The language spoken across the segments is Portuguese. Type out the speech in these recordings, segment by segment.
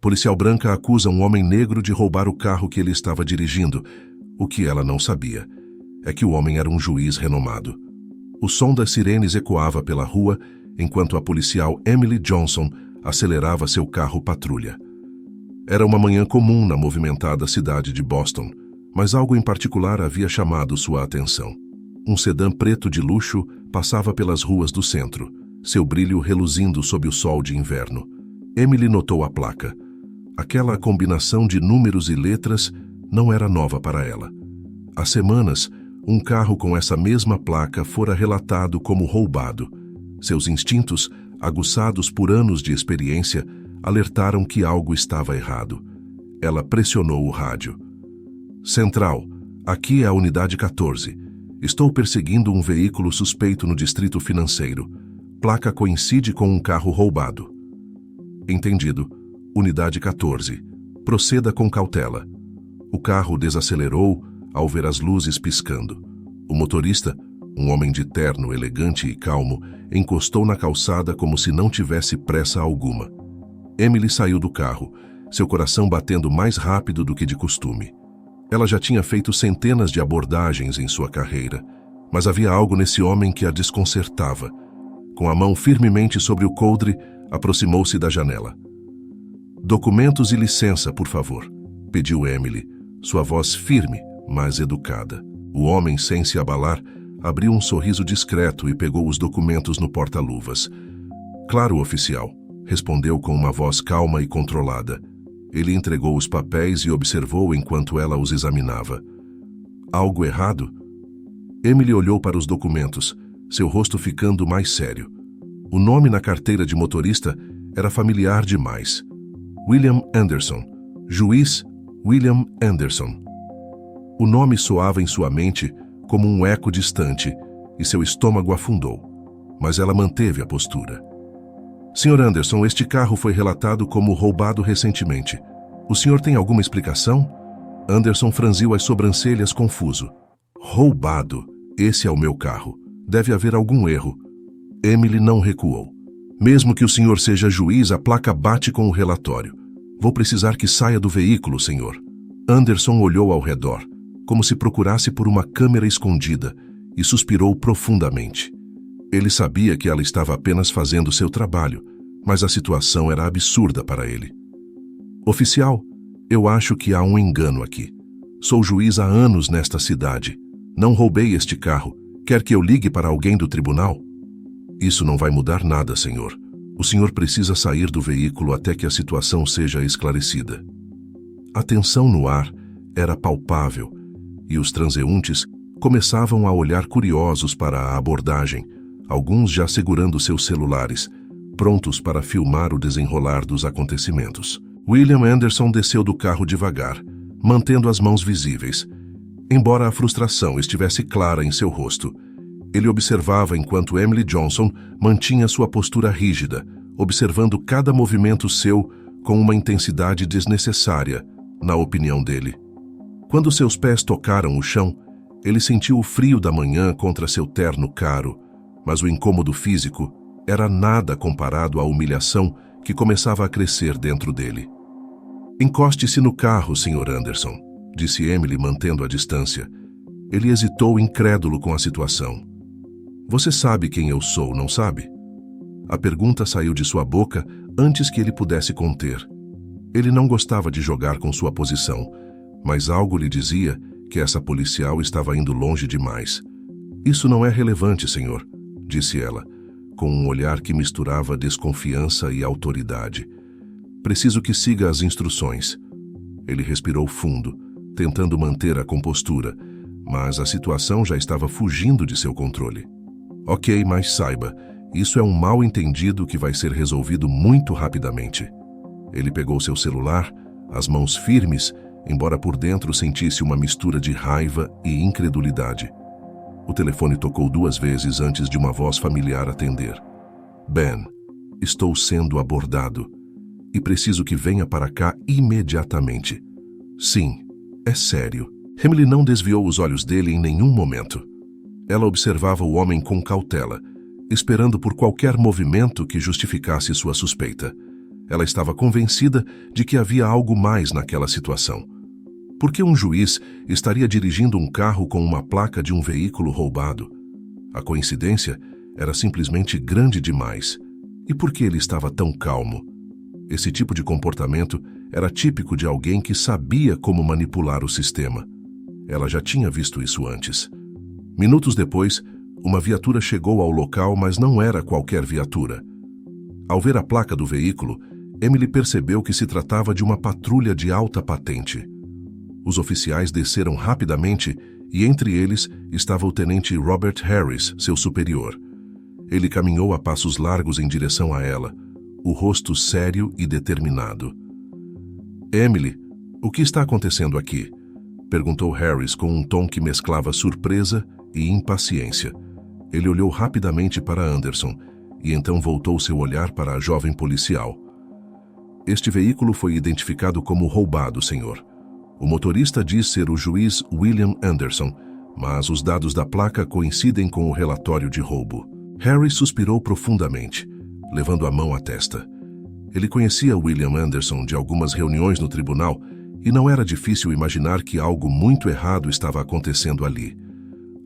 Policial branca acusa um homem negro de roubar o carro que ele estava dirigindo. O que ela não sabia é que o homem era um juiz renomado. O som das sirenes ecoava pela rua enquanto a policial Emily Johnson acelerava seu carro patrulha. Era uma manhã comum na movimentada cidade de Boston, mas algo em particular havia chamado sua atenção. Um sedã preto de luxo passava pelas ruas do centro, seu brilho reluzindo sob o sol de inverno. Emily notou a placa. Aquela combinação de números e letras não era nova para ela. Há semanas, um carro com essa mesma placa fora relatado como roubado. Seus instintos, aguçados por anos de experiência, alertaram que algo estava errado. Ela pressionou o rádio. Central, aqui é a unidade 14. Estou perseguindo um veículo suspeito no distrito financeiro. Placa coincide com um carro roubado. Entendido. Unidade 14. Proceda com cautela. O carro desacelerou ao ver as luzes piscando. O motorista, um homem de terno elegante e calmo, encostou na calçada como se não tivesse pressa alguma. Emily saiu do carro, seu coração batendo mais rápido do que de costume. Ela já tinha feito centenas de abordagens em sua carreira, mas havia algo nesse homem que a desconcertava. Com a mão firmemente sobre o coldre, aproximou-se da janela. "Documentos e licença, por favor", pediu Emily, sua voz firme, mas educada. O homem, sem se abalar, abriu um sorriso discreto e pegou os documentos no porta-luvas. "Claro, oficial", respondeu com uma voz calma e controlada. Ele entregou os papéis e observou enquanto ela os examinava. "Algo errado?" Emily olhou para os documentos, seu rosto ficando mais sério. O nome na carteira de motorista era familiar demais. William Anderson. Juiz William Anderson. O nome soava em sua mente como um eco distante e seu estômago afundou, mas ela manteve a postura. "Sr. Anderson, este carro foi relatado como roubado recentemente. O senhor tem alguma explicação?" Anderson franziu as sobrancelhas confuso. "Roubado? Esse é o meu carro. Deve haver algum erro." Emily não recuou. "Mesmo que o senhor seja juiz, a placa bate com o relatório. Vou precisar que saia do veículo, senhor." Anderson olhou ao redor, como se procurasse por uma câmera escondida, e suspirou profundamente. Ele sabia que ela estava apenas fazendo seu trabalho, mas a situação era absurda para ele. "Oficial, eu acho que há um engano aqui. Sou juiz há anos nesta cidade. Não roubei este carro. Quer que eu ligue para alguém do tribunal?" "Isso não vai mudar nada, senhor. O senhor precisa sair do veículo até que a situação seja esclarecida." A tensão no ar era palpável, e os transeuntes começavam a olhar curiosos para a abordagem, alguns já segurando seus celulares, prontos para filmar o desenrolar dos acontecimentos. William Anderson desceu do carro devagar, mantendo as mãos visíveis. Embora a frustração estivesse clara em seu rosto, ele observava enquanto Emily Johnson mantinha sua postura rígida, observando cada movimento seu com uma intensidade desnecessária, na opinião dele. Quando seus pés tocaram o chão, ele sentiu o frio da manhã contra seu terno caro, mas o incômodo físico era nada comparado à humilhação que começava a crescer dentro dele. "Encoste-se no carro, Sr. Anderson", disse Emily, mantendo a distância. Ele hesitou, incrédulo com a situação. "Você sabe quem eu sou, não sabe?" A pergunta saiu de sua boca antes que ele pudesse conter. Ele não gostava de jogar com sua posição, mas algo lhe dizia que essa policial estava indo longe demais. "Isso não é relevante, senhor", disse ela, com um olhar que misturava desconfiança e autoridade. "Preciso que siga as instruções." Ele respirou fundo, tentando manter a compostura, mas a situação já estava fugindo de seu controle. "Ok, mas saiba, isso é um mal-entendido que vai ser resolvido muito rapidamente." Ele pegou seu celular, as mãos firmes, embora por dentro sentisse uma mistura de raiva e incredulidade. O telefone tocou 2 vezes antes de uma voz familiar atender. "Ben, estou sendo abordado e preciso que venha para cá imediatamente." "Sim, é sério." Emily não desviou os olhos dele em nenhum momento. Ela observava o homem com cautela, esperando por qualquer movimento que justificasse sua suspeita. Ela estava convencida de que havia algo mais naquela situação. Por que um juiz estaria dirigindo um carro com uma placa de um veículo roubado? A coincidência era simplesmente grande demais. E por que ele estava tão calmo? Esse tipo de comportamento era típico de alguém que sabia como manipular o sistema. Ela já tinha visto isso antes. Minutos depois, uma viatura chegou ao local, mas não era qualquer viatura. Ao ver a placa do veículo, Emily percebeu que se tratava de uma patrulha de alta patente. Os oficiais desceram rapidamente e entre eles estava o tenente Robert Harris, seu superior. Ele caminhou a passos largos em direção a ela, o rosto sério e determinado. "Emily, o que está acontecendo aqui?" perguntou Harris com um tom que mesclava surpresa e impaciência. Ele olhou rapidamente para Anderson e então voltou seu olhar para a jovem policial. "Este veículo foi identificado como roubado, senhor. O motorista diz ser o juiz William Anderson, mas os dados da placa coincidem com o relatório de roubo." Harris suspirou profundamente, levando a mão à testa. Ele conhecia William Anderson de algumas reuniões no tribunal e não era difícil imaginar que algo muito errado estava acontecendo ali.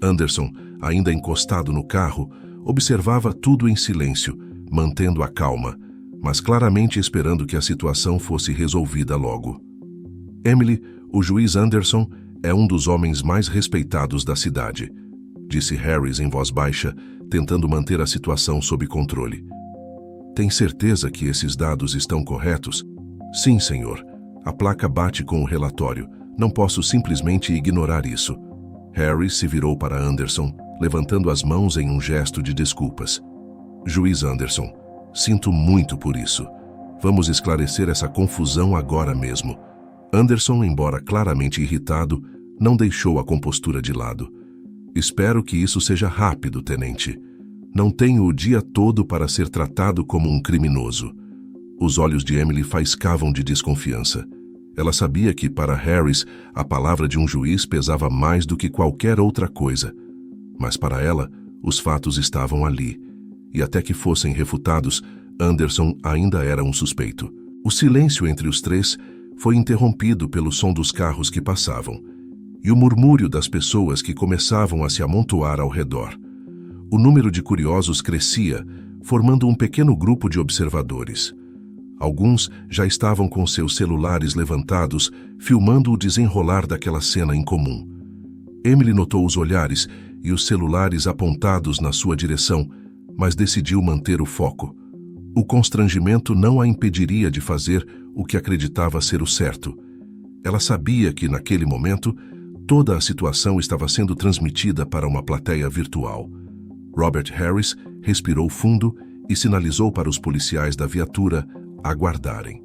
Anderson, ainda encostado no carro, observava tudo em silêncio, mantendo a calma, mas claramente esperando que a situação fosse resolvida logo. "Emily, o juiz Anderson é um dos homens mais respeitados da cidade", disse Harris em voz baixa, tentando manter a situação sob controle. "Tem certeza que esses dados estão corretos?" "Sim, senhor. A placa bate com o relatório. Não posso simplesmente ignorar isso." Harris se virou para Anderson, levantando as mãos em um gesto de desculpas. "Juiz Anderson, sinto muito por isso. Vamos esclarecer essa confusão agora mesmo." Anderson, embora claramente irritado, não deixou a compostura de lado. "Espero que isso seja rápido, tenente. Não tenho o dia todo para ser tratado como um criminoso." Os olhos de Emily faiscavam de desconfiança. Ela sabia que, para Harris, a palavra de um juiz pesava mais do que qualquer outra coisa. Mas para ela, os fatos estavam ali. E até que fossem refutados, Anderson ainda era um suspeito. O silêncio entre os três foi interrompido pelo som dos carros que passavam e o murmúrio das pessoas que começavam a se amontoar ao redor. O número de curiosos crescia, formando um pequeno grupo de observadores. Alguns já estavam com seus celulares levantados, filmando o desenrolar daquela cena incomum. Emily notou os olhares e os celulares apontados na sua direção, mas decidiu manter o foco. O constrangimento não a impediria de fazer o que acreditava ser o certo. Ela sabia que, naquele momento, toda a situação estava sendo transmitida para uma plateia virtual. Robert Harris respirou fundo e sinalizou para os policiais da viatura aguardarem.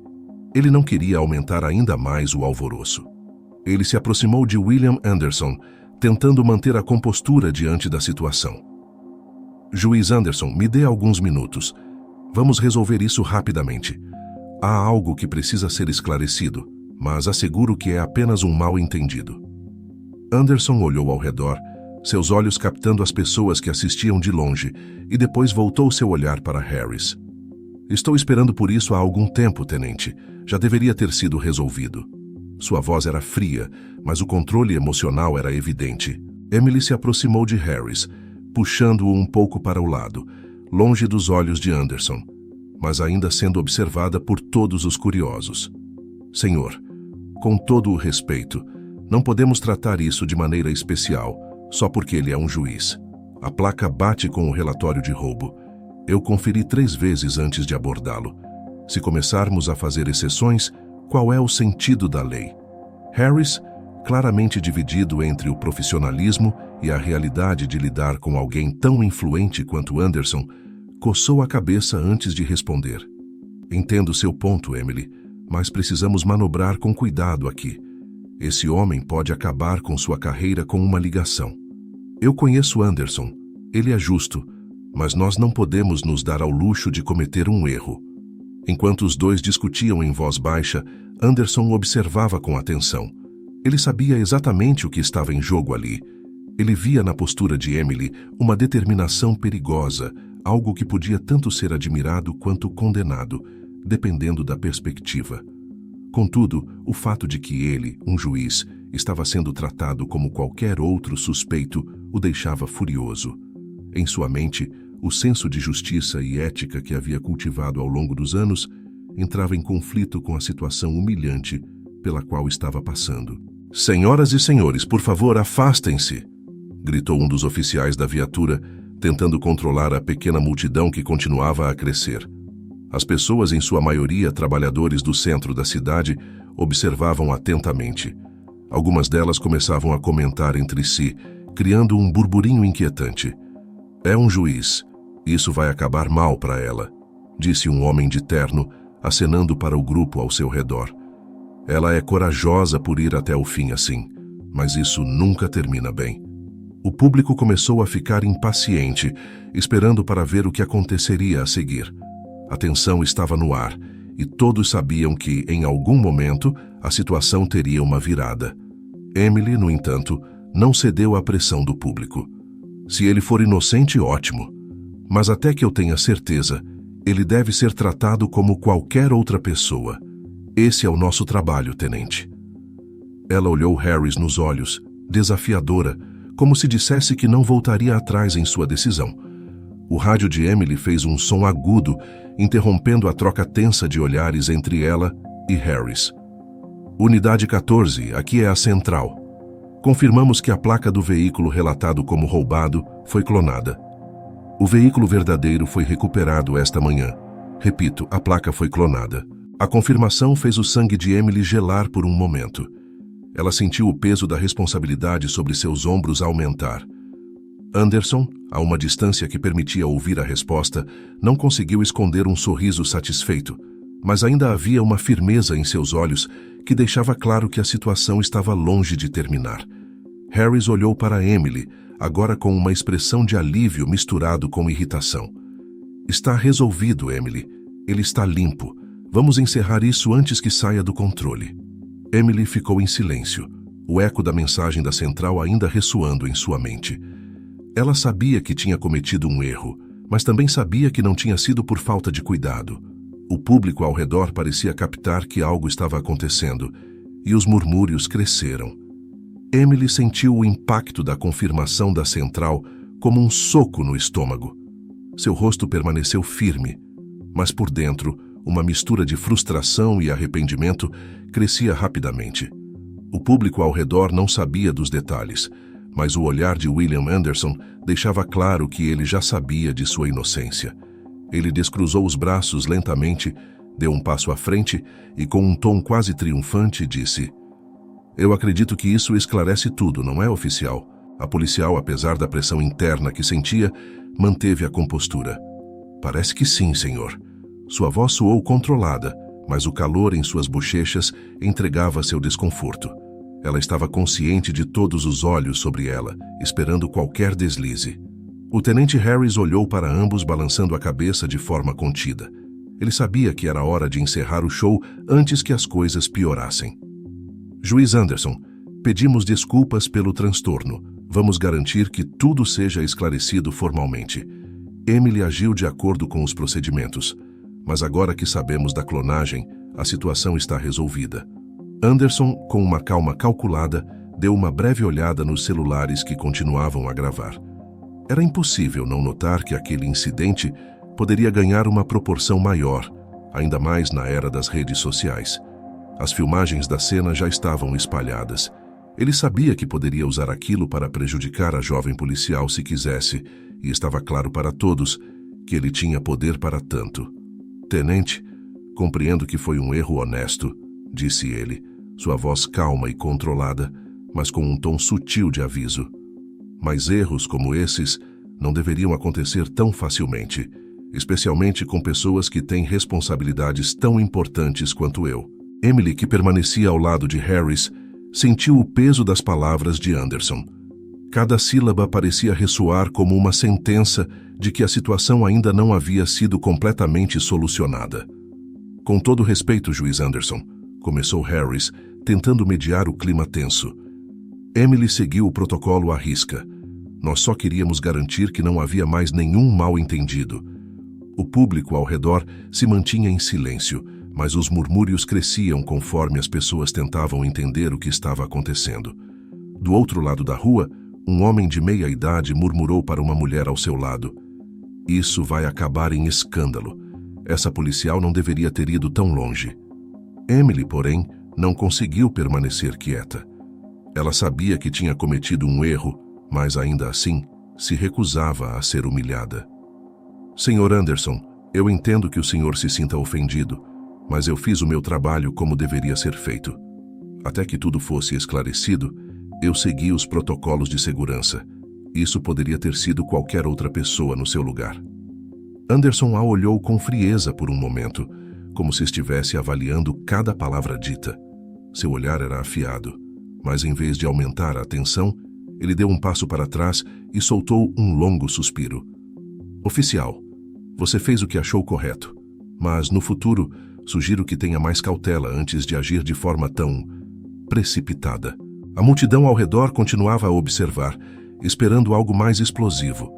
Ele não queria aumentar ainda mais o alvoroço. Ele se aproximou de William Anderson, tentando manter a compostura diante da situação. "Juiz Anderson, me dê alguns minutos. Vamos resolver isso rapidamente. Há algo que precisa ser esclarecido, mas asseguro que é apenas um mal-entendido." Anderson olhou ao redor, seus olhos captando as pessoas que assistiam de longe, e depois voltou seu olhar para Harris. "Estou esperando por isso há algum tempo, tenente. Já deveria ter sido resolvido." Sua voz era fria, mas o controle emocional era evidente. Emily se aproximou de Harris, puxando-o um pouco para o lado, longe dos olhos de Anderson, mas ainda sendo observada por todos os curiosos. "Senhor, com todo o respeito, não podemos tratar isso de maneira especial, só porque ele é um juiz. A placa bate com o relatório de roubo. Eu conferi 3 vezes antes de abordá-lo. Se começarmos a fazer exceções, qual é o sentido da lei?" Harris, claramente dividido entre o profissionalismo e a realidade de lidar com alguém tão influente quanto Anderson, coçou a cabeça antes de responder. "Entendo seu ponto, Emily, mas precisamos manobrar com cuidado aqui. Esse homem pode acabar com sua carreira com uma ligação. Eu conheço Anderson, ele é justo, mas nós não podemos nos dar ao luxo de cometer um erro." Enquanto os dois discutiam em voz baixa, Anderson observava com atenção. Ele sabia exatamente o que estava em jogo ali. Ele via na postura de Emily uma determinação perigosa, algo que podia tanto ser admirado quanto condenado, dependendo da perspectiva. Contudo, o fato de que ele, um juiz, estava sendo tratado como qualquer outro suspeito o deixava furioso. Em sua mente, o senso de justiça e ética que havia cultivado ao longo dos anos entrava em conflito com a situação humilhante pela qual estava passando. "Senhoras e senhores, por favor, afastem-se!" gritou um dos oficiais da viatura, tentando controlar a pequena multidão que continuava a crescer. As pessoas, em sua maioria trabalhadores do centro da cidade, observavam atentamente. Algumas delas começavam a comentar entre si, criando um burburinho inquietante. "É um juiz. Isso vai acabar mal para ela", disse um homem de terno, acenando para o grupo ao seu redor. "Ela é corajosa por ir até o fim assim, mas isso nunca termina bem." O público começou a ficar impaciente, esperando para ver o que aconteceria a seguir. A tensão estava no ar, e todos sabiam que, em algum momento, a situação teria uma virada. Emily, no entanto, não cedeu à pressão do público. "Se ele for inocente, ótimo. Mas até que eu tenha certeza, ele deve ser tratado como qualquer outra pessoa. Esse é o nosso trabalho, tenente." Ela olhou Harris nos olhos, desafiadora, como se dissesse que não voltaria atrás em sua decisão. O rádio de Emily fez um som agudo, interrompendo a troca tensa de olhares entre ela e Harris. "Unidade 14, aqui é a central. Confirmamos que a placa do veículo relatado como roubado foi clonada. O veículo verdadeiro foi recuperado esta manhã. Repito, a placa foi clonada." A confirmação fez o sangue de Emily gelar por um momento. Ela sentiu o peso da responsabilidade sobre seus ombros aumentar. Anderson, a uma distância que permitia ouvir a resposta, não conseguiu esconder um sorriso satisfeito, mas ainda havia uma firmeza em seus olhos que deixava claro que a situação estava longe de terminar. Harris olhou para Emily, agora com uma expressão de alívio misturado com irritação. "Está resolvido, Emily. Ele está limpo. Vamos encerrar isso antes que saia do controle." Emily ficou em silêncio, o eco da mensagem da central ainda ressoando em sua mente. Ela sabia que tinha cometido um erro, mas também sabia que não tinha sido por falta de cuidado. O público ao redor parecia captar que algo estava acontecendo, e os murmúrios cresceram. Emily sentiu o impacto da confirmação da central como um soco no estômago. Seu rosto permaneceu firme, mas por dentro, uma mistura de frustração e arrependimento crescia rapidamente. O público ao redor não sabia dos detalhes, mas o olhar de William Anderson deixava claro que ele já sabia de sua inocência. Ele descruzou os braços lentamente, deu um passo à frente e, com um tom quase triunfante, disse: "Eu acredito que isso esclarece tudo, não é, oficial?" A policial, apesar da pressão interna que sentia, manteve a compostura. "Parece que sim, senhor." Sua voz soou controlada, mas o calor em suas bochechas entregava seu desconforto. Ela estava consciente de todos os olhos sobre ela, esperando qualquer deslize. O tenente Harris olhou para ambos balançando a cabeça de forma contida. Ele sabia que era hora de encerrar o show antes que as coisas piorassem. "Juiz Anderson, pedimos desculpas pelo transtorno. Vamos garantir que tudo seja esclarecido formalmente." Emily agiu de acordo com os procedimentos. Mas agora que sabemos da clonagem, a situação está resolvida. Anderson, com uma calma calculada, deu uma breve olhada nos celulares que continuavam a gravar. Era impossível não notar que aquele incidente poderia ganhar uma proporção maior, ainda mais na era das redes sociais. As filmagens da cena já estavam espalhadas. Ele sabia que poderia usar aquilo para prejudicar a jovem policial se quisesse, e estava claro para todos que ele tinha poder para tanto. "Tenente, compreendo que foi um erro honesto", disse ele, sua voz calma e controlada, mas com um tom sutil de aviso. "Mas erros como esses não deveriam acontecer tão facilmente, especialmente com pessoas que têm responsabilidades tão importantes quanto eu." Emily, que permanecia ao lado de Harris, sentiu o peso das palavras de Anderson. Cada sílaba parecia ressoar como uma sentença de que a situação ainda não havia sido completamente solucionada. "Com todo respeito, juiz Anderson", começou Harris, tentando mediar o clima tenso. Emily seguiu o protocolo à risca. "Nós só queríamos garantir que não havia mais nenhum mal-entendido." O público ao redor se mantinha em silêncio, mas os murmúrios cresciam conforme as pessoas tentavam entender o que estava acontecendo. Do outro lado da rua, um homem de meia idade murmurou para uma mulher ao seu lado: "Isso vai acabar em escândalo. Essa policial não deveria ter ido tão longe." Emily, porém, não conseguiu permanecer quieta. Ela sabia que tinha cometido um erro, mas ainda assim se recusava a ser humilhada. "Sr. Anderson, eu entendo que o senhor se sinta ofendido, mas eu fiz o meu trabalho como deveria ser feito. Até que tudo fosse esclarecido, eu segui os protocolos de segurança. Isso poderia ter sido qualquer outra pessoa no seu lugar." Anderson a olhou com frieza por um momento, como se estivesse avaliando cada palavra dita. Seu olhar era afiado, mas em vez de aumentar a tensão, ele deu um passo para trás e soltou um longo suspiro. "Oficial, você fez o que achou correto, mas no futuro sugiro que tenha mais cautela antes de agir de forma tão precipitada." A multidão ao redor continuava a observar, esperando algo mais explosivo.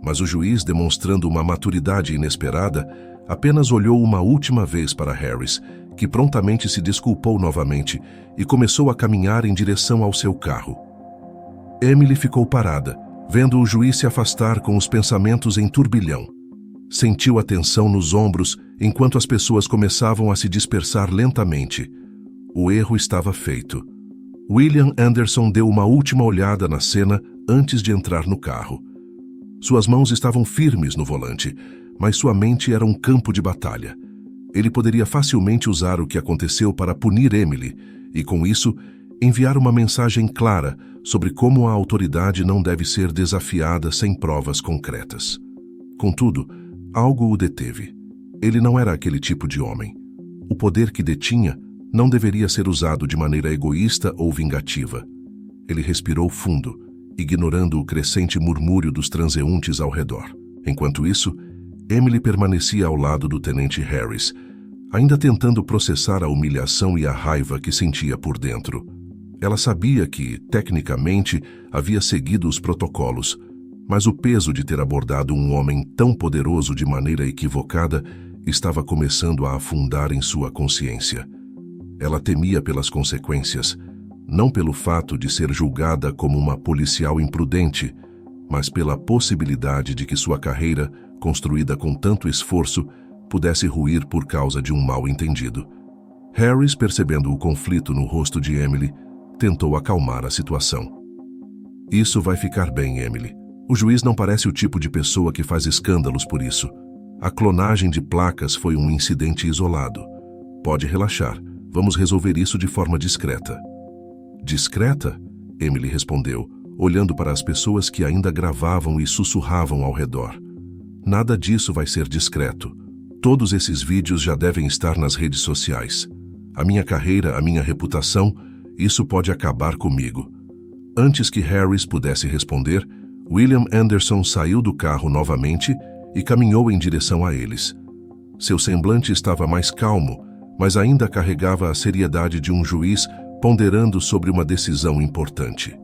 Mas o juiz, demonstrando uma maturidade inesperada, apenas olhou uma última vez para Harris, que prontamente se desculpou novamente e começou a caminhar em direção ao seu carro. Emily ficou parada, vendo o juiz se afastar com os pensamentos em turbilhão. Sentiu a tensão nos ombros enquanto as pessoas começavam a se dispersar lentamente. O erro estava feito. William Anderson deu uma última olhada na cena antes de entrar no carro. Suas mãos estavam firmes no volante, mas sua mente era um campo de batalha. Ele poderia facilmente usar o que aconteceu para punir Emily e, com isso, enviar uma mensagem clara sobre como a autoridade não deve ser desafiada sem provas concretas. Contudo, algo o deteve. Ele não era aquele tipo de homem. O poder que detinha não deveria ser usado de maneira egoísta ou vingativa. Ele respirou fundo, ignorando o crescente murmúrio dos transeuntes ao redor. Enquanto isso, Emily permanecia ao lado do tenente Harris, ainda tentando processar a humilhação e a raiva que sentia por dentro. Ela sabia que, tecnicamente, havia seguido os protocolos, mas o peso de ter abordado um homem tão poderoso de maneira equivocada estava começando a afundar em sua consciência. Ela temia pelas consequências, não pelo fato de ser julgada como uma policial imprudente, mas pela possibilidade de que sua carreira, construída com tanto esforço, pudesse ruir por causa de um mal-entendido. Harris, percebendo o conflito no rosto de Emily, tentou acalmar a situação. "Isso vai ficar bem, Emily. O juiz não parece o tipo de pessoa que faz escândalos por isso. A clonagem de placas foi um incidente isolado. Pode relaxar. Vamos resolver isso de forma discreta." "Discreta?" Emily respondeu, olhando para as pessoas que ainda gravavam e sussurravam ao redor. "Nada disso vai ser discreto. Todos esses vídeos já devem estar nas redes sociais. A minha carreira, a minha reputação, isso pode acabar comigo." Antes que Harris pudesse responder, William Anderson saiu do carro novamente e caminhou em direção a eles. Seu semblante estava mais calmo, mas ainda carregava a seriedade de um juiz ponderando sobre uma decisão importante.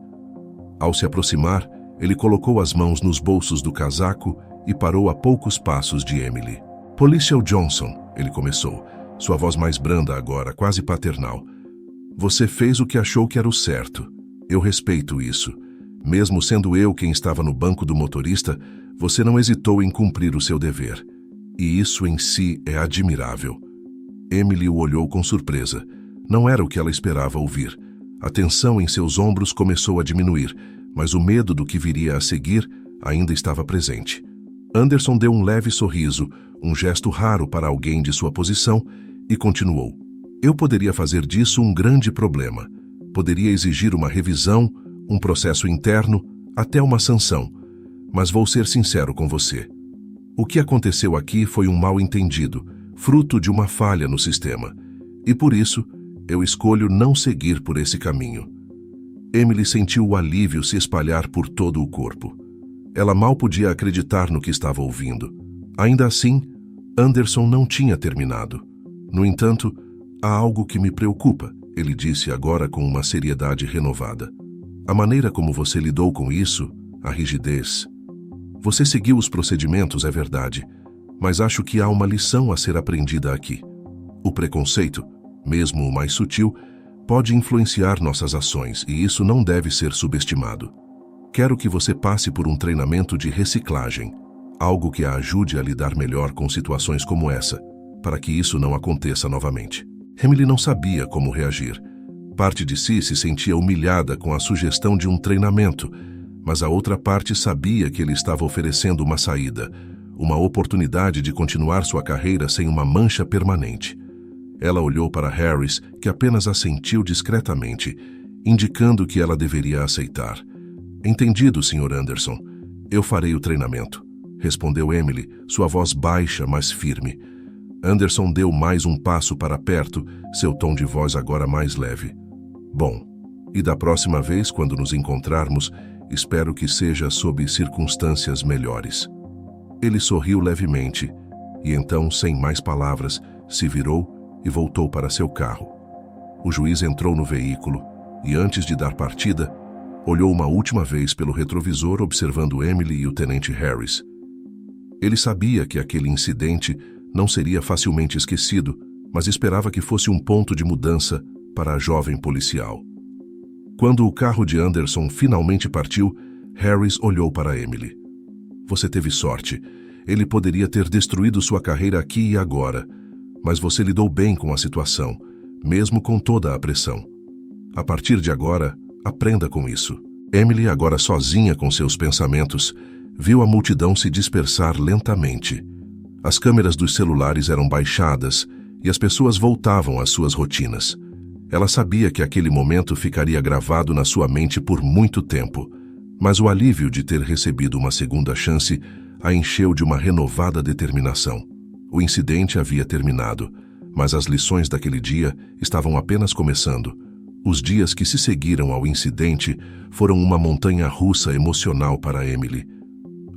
Ao se aproximar, ele colocou as mãos nos bolsos do casaco e parou a poucos passos de Emily. "Policial Johnson", ele começou, sua voz mais branda agora, quase paternal. "Você fez o que achou que era o certo. Eu respeito isso. Mesmo sendo eu quem estava no banco do motorista, você não hesitou em cumprir o seu dever. E isso em si é admirável." Emily o olhou com surpresa. Não era o que ela esperava ouvir. A tensão em seus ombros começou a diminuir, mas o medo do que viria a seguir ainda estava presente. Anderson deu um leve sorriso, um gesto raro para alguém de sua posição, e continuou. "Eu poderia fazer disso um grande problema. Poderia exigir uma revisão, um processo interno, até uma sanção. Mas vou ser sincero com você. O que aconteceu aqui foi um mal-entendido, fruto de uma falha no sistema. E por isso, eu escolho não seguir por esse caminho." Emily sentiu o alívio se espalhar por todo o corpo. Ela mal podia acreditar no que estava ouvindo. Ainda assim, Anderson não tinha terminado. "No entanto, há algo que me preocupa", ele disse agora com uma seriedade renovada. "A maneira como você lidou com isso, a rigidez. Você seguiu os procedimentos, é verdade, mas acho que há uma lição a ser aprendida aqui. O preconceito, mesmo o mais sutil, pode influenciar nossas ações e isso não deve ser subestimado. Quero que você passe por um treinamento de reciclagem, algo que a ajude a lidar melhor com situações como essa, para que isso não aconteça novamente. Emily não sabia como reagir. Parte de si se sentia humilhada com a sugestão de um treinamento, mas a outra parte sabia que ele estava oferecendo uma saída, uma oportunidade de continuar sua carreira sem uma mancha permanente. Ela olhou para Harris, que apenas assentiu discretamente, indicando que ela deveria aceitar. Entendido, Sr. Anderson. Eu farei o treinamento, respondeu Emily, sua voz baixa, mas firme. Anderson deu mais um passo para perto, seu tom de voz agora mais leve. Bom, e da próxima vez, quando nos encontrarmos, espero que seja sob circunstâncias melhores. Ele sorriu levemente, e então, sem mais palavras, se virou e voltou para seu carro. O juiz entrou no veículo e, antes de dar partida, olhou uma última vez pelo retrovisor observando Emily e o tenente Harris. Ele sabia que aquele incidente não seria facilmente esquecido, mas esperava que fosse um ponto de mudança para a jovem policial. Quando o carro de Anderson finalmente partiu, Harris olhou para Emily. Você teve sorte. Ele poderia ter destruído sua carreira aqui e agora, mas você lidou bem com a situação, mesmo com toda a pressão. A partir de agora, aprenda com isso. Emily, agora sozinha com seus pensamentos, viu a multidão se dispersar lentamente. As câmeras dos celulares eram baixadas e as pessoas voltavam às suas rotinas. Ela sabia que aquele momento ficaria gravado na sua mente por muito tempo, mas o alívio de ter recebido uma segunda chance a encheu de uma renovada determinação. O incidente havia terminado, mas as lições daquele dia estavam apenas começando. Os dias que se seguiram ao incidente foram uma montanha-russa emocional para Emily.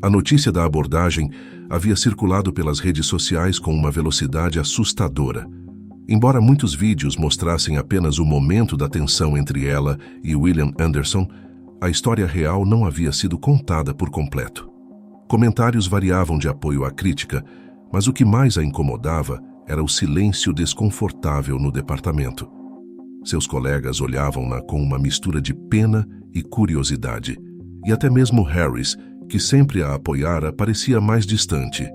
A notícia da abordagem havia circulado pelas redes sociais com uma velocidade assustadora. Embora muitos vídeos mostrassem apenas o momento da tensão entre ela e William Anderson, a história real não havia sido contada por completo. Comentários variavam de apoio à crítica, mas o que mais a incomodava era o silêncio desconfortável no departamento. Seus colegas olhavam-na com uma mistura de pena e curiosidade, e até mesmo Harris, que sempre a apoiara, parecia mais distante.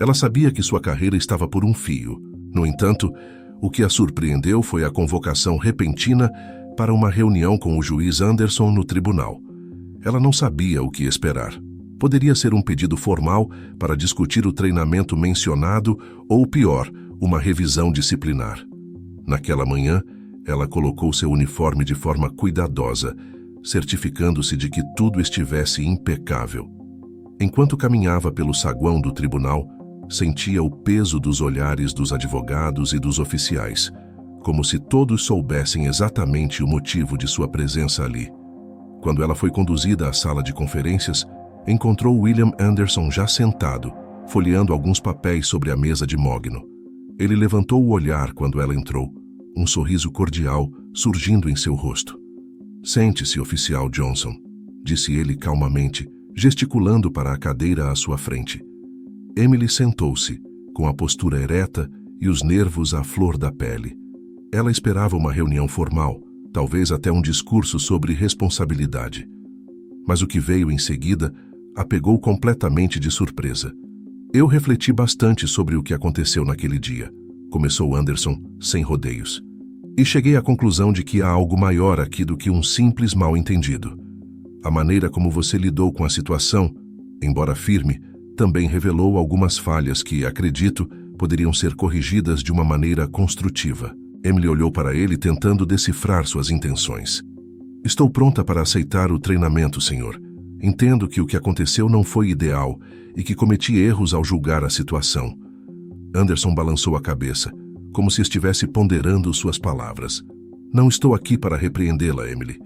Ela sabia que sua carreira estava por um fio. No entanto, o que a surpreendeu foi a convocação repentina para uma reunião com o juiz Anderson no tribunal. Ela não sabia o que esperar. Poderia ser um pedido formal para discutir o treinamento mencionado ou, pior, uma revisão disciplinar. Naquela manhã, ela colocou seu uniforme de forma cuidadosa, certificando-se de que tudo estivesse impecável. Enquanto caminhava pelo saguão do tribunal, sentia o peso dos olhares dos advogados e dos oficiais, como se todos soubessem exatamente o motivo de sua presença ali. Quando ela foi conduzida à sala de conferências, encontrou William Anderson já sentado, folheando alguns papéis sobre a mesa de mogno. Ele levantou o olhar quando ela entrou, um sorriso cordial surgindo em seu rosto. Sente-se, oficial Johnson, disse ele calmamente, gesticulando para a cadeira à sua frente. Emily sentou-se, com a postura ereta e os nervos à flor da pele. Ela esperava uma reunião formal, talvez até um discurso sobre responsabilidade. Mas o que veio em seguida a pegou completamente de surpresa. Eu refleti bastante sobre o que aconteceu naquele dia, começou Anderson, sem rodeios. E cheguei à conclusão de que há algo maior aqui do que um simples mal-entendido. A maneira como você lidou com a situação, embora firme, também revelou algumas falhas que, acredito, poderiam ser corrigidas de uma maneira construtiva. Emily olhou para ele tentando decifrar suas intenções. Estou pronta para aceitar o treinamento, senhor. Entendo que o que aconteceu não foi ideal e que cometi erros ao julgar a situação. Anderson balançou a cabeça, como se estivesse ponderando suas palavras. Não estou aqui para repreendê-la, Emily.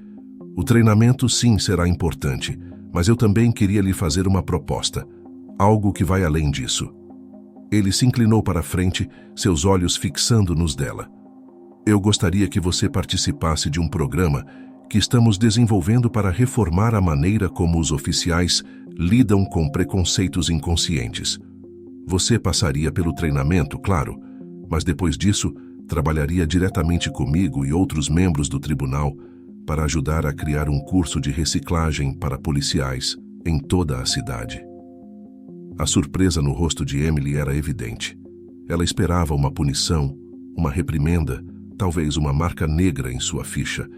O treinamento sim será importante, mas eu também queria lhe fazer uma proposta. Algo que vai além disso. Ele se inclinou para a frente, seus olhos fixando nos dela. Eu gostaria que você participasse de um programa que estamos desenvolvendo para reformar a maneira como os oficiais lidam com preconceitos inconscientes. Você passaria pelo treinamento, claro, mas depois disso, trabalharia diretamente comigo e outros membros do tribunal para ajudar a criar um curso de reciclagem para policiais em toda a cidade. A surpresa no rosto de Emily era evidente. Ela esperava uma punição, uma reprimenda, talvez uma marca negra em sua ficha,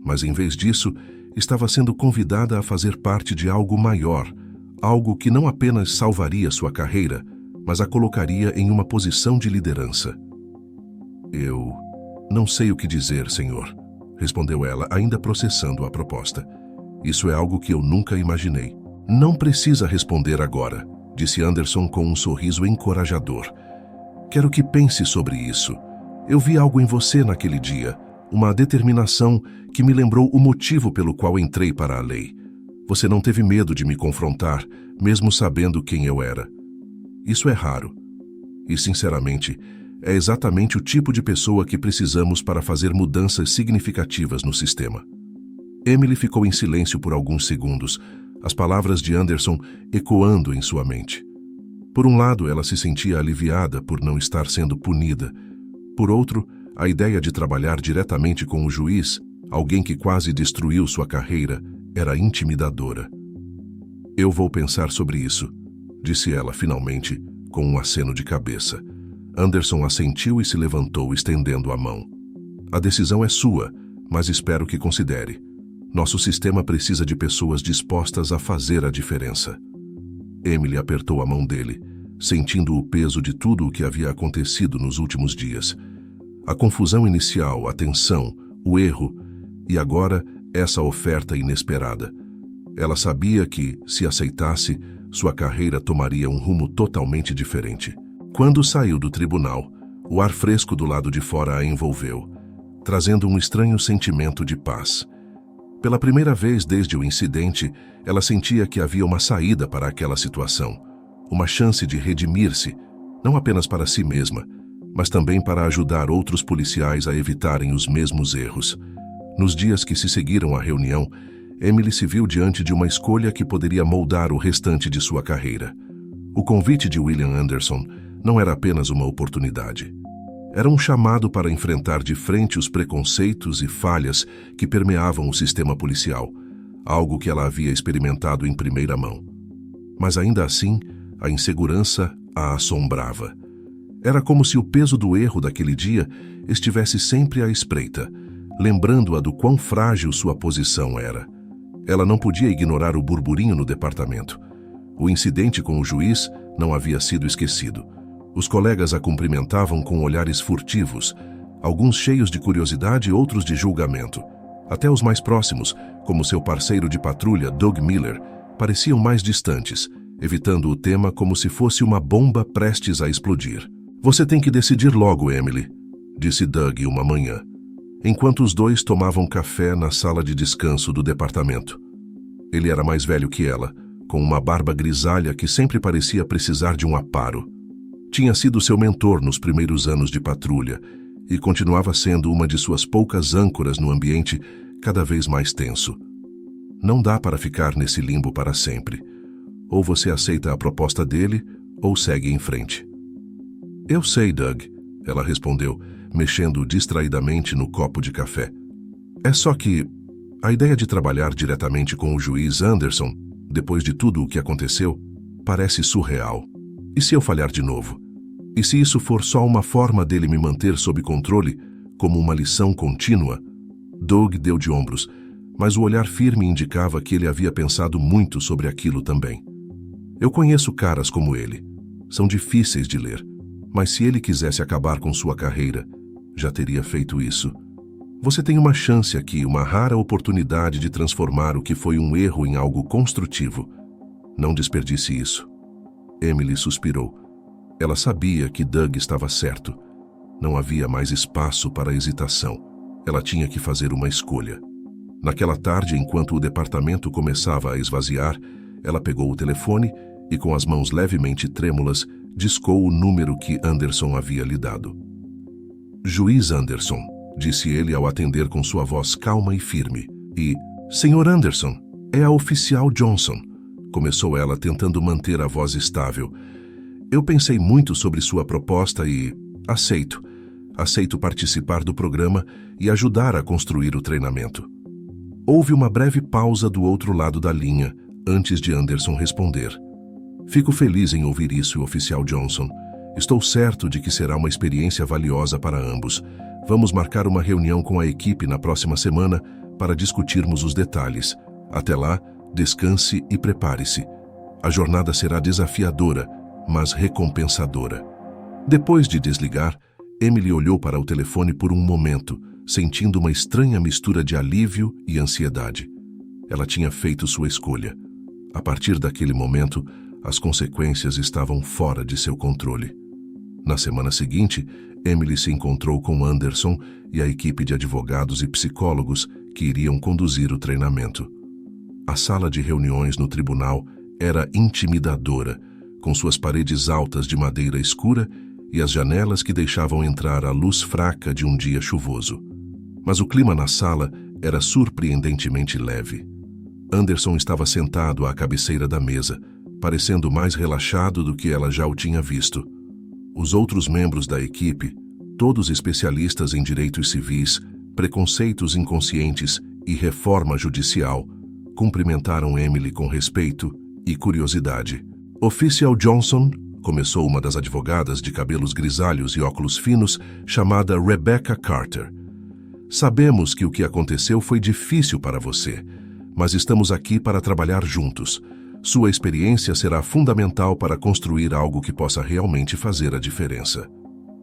mas em vez disso, estava sendo convidada a fazer parte de algo maior, algo que não apenas salvaria sua carreira, mas a colocaria em uma posição de liderança. Eu não sei o que dizer, senhor, respondeu ela, ainda processando a proposta. Isso é algo que eu nunca imaginei. Não precisa responder agora, disse Anderson com um sorriso encorajador. Quero que pense sobre isso. Eu vi algo em você naquele dia, uma determinação que me lembrou o motivo pelo qual entrei para a lei. Você não teve medo de me confrontar, mesmo sabendo quem eu era. Isso é raro. E, sinceramente, é exatamente o tipo de pessoa que precisamos para fazer mudanças significativas no sistema. Emily ficou em silêncio por alguns segundos, as palavras de Anderson ecoando em sua mente. Por um lado, ela se sentia aliviada por não estar sendo punida. Por outro, a ideia de trabalhar diretamente com o juiz, alguém que quase destruiu sua carreira, era intimidadora. Eu vou pensar sobre isso, disse ela finalmente, com um aceno de cabeça. Anderson assentiu e se levantou, estendendo a mão. A decisão é sua, mas espero que considere. Nosso sistema precisa de pessoas dispostas a fazer a diferença. Emily apertou a mão dele, sentindo o peso de tudo o que havia acontecido nos últimos dias. A confusão inicial, a tensão, o erro, e agora essa oferta inesperada. Ela sabia que, se aceitasse, sua carreira tomaria um rumo totalmente diferente. Quando saiu do tribunal, o ar fresco do lado de fora a envolveu, trazendo um estranho sentimento de paz. Pela primeira vez desde o incidente, ela sentia que havia uma saída para aquela situação, uma chance de redimir-se, não apenas para si mesma, mas também para ajudar outros policiais a evitarem os mesmos erros. Nos dias que se seguiram à reunião, Emily se viu diante de uma escolha que poderia moldar o restante de sua carreira. O convite de William Anderson não era apenas uma oportunidade. Era um chamado para enfrentar de frente os preconceitos e falhas que permeavam o sistema policial, algo que ela havia experimentado em primeira mão. Mas ainda assim, a insegurança a assombrava. Era como se o peso do erro daquele dia estivesse sempre à espreita, lembrando-a do quão frágil sua posição era. Ela não podia ignorar o burburinho no departamento. O incidente com o juiz não havia sido esquecido. Os colegas a cumprimentavam com olhares furtivos, alguns cheios de curiosidade e outros de julgamento. Até os mais próximos, como seu parceiro de patrulha, Doug Miller, pareciam mais distantes, evitando o tema como se fosse uma bomba prestes a explodir. Você tem que decidir logo, Emily, disse Doug uma manhã, enquanto os dois tomavam café na sala de descanso do departamento. Ele era mais velho que ela, com uma barba grisalha que sempre parecia precisar de um aparo. Tinha sido seu mentor nos primeiros anos de patrulha e continuava sendo uma de suas poucas âncoras no ambiente cada vez mais tenso. Não dá para ficar nesse limbo para sempre. Ou você aceita a proposta dele, ou segue em frente. Eu sei, Doug, ela respondeu, mexendo distraidamente no copo de café. É só que a ideia de trabalhar diretamente com o juiz Anderson, depois de tudo o que aconteceu, parece surreal. E se eu falhar de novo? E se isso for só uma forma dele me manter sob controle, como uma lição contínua? Doug deu de ombros, mas o olhar firme indicava que ele havia pensado muito sobre aquilo também. Eu conheço caras como ele. São difíceis de ler. Mas se ele quisesse acabar com sua carreira, já teria feito isso. Você tem uma chance aqui, uma rara oportunidade de transformar o que foi um erro em algo construtivo. Não desperdice isso. Emily suspirou. Ela sabia que Doug estava certo. Não havia mais espaço para hesitação. Ela tinha que fazer uma escolha. Naquela tarde, enquanto o departamento começava a esvaziar, ela pegou o telefone e, com as mãos levemente trêmulas, discou o número que Anderson havia lhe dado. Juiz Anderson, disse ele ao atender com sua voz calma e firme. E, Sr. Anderson, é a oficial Johnson, começou ela tentando manter a voz estável. Eu pensei muito sobre sua proposta e aceito. Aceito participar do programa e ajudar a construir o treinamento. Houve uma breve pausa do outro lado da linha, antes de Anderson responder. Fico feliz em ouvir isso, oficial Johnson. Estou certo de que será uma experiência valiosa para ambos. Vamos marcar uma reunião com a equipe na próxima semana para discutirmos os detalhes. Até lá, descanse e prepare-se. A jornada será desafiadora, mas recompensadora. Depois de desligar, Emily olhou para o telefone por um momento, sentindo uma estranha mistura de alívio e ansiedade. Ela tinha feito sua escolha. A partir daquele momento, as consequências estavam fora de seu controle. Na semana seguinte, Emily se encontrou com Anderson e a equipe de advogados e psicólogos que iriam conduzir o treinamento. A sala de reuniões no tribunal era intimidadora, com suas paredes altas de madeira escura e as janelas que deixavam entrar a luz fraca de um dia chuvoso. Mas o clima na sala era surpreendentemente leve. Anderson estava sentado à cabeceira da mesa, parecendo mais relaxado do que ela já o tinha visto. Os outros membros da equipe, todos especialistas em direitos civis, preconceitos inconscientes e reforma judicial, cumprimentaram Emily com respeito e curiosidade. Oficial Johnson, começou uma das advogadas de cabelos grisalhos e óculos finos, chamada Rebecca Carter. Sabemos que o que aconteceu foi difícil para você, mas estamos aqui para trabalhar juntos. Sua experiência será fundamental para construir algo que possa realmente fazer a diferença.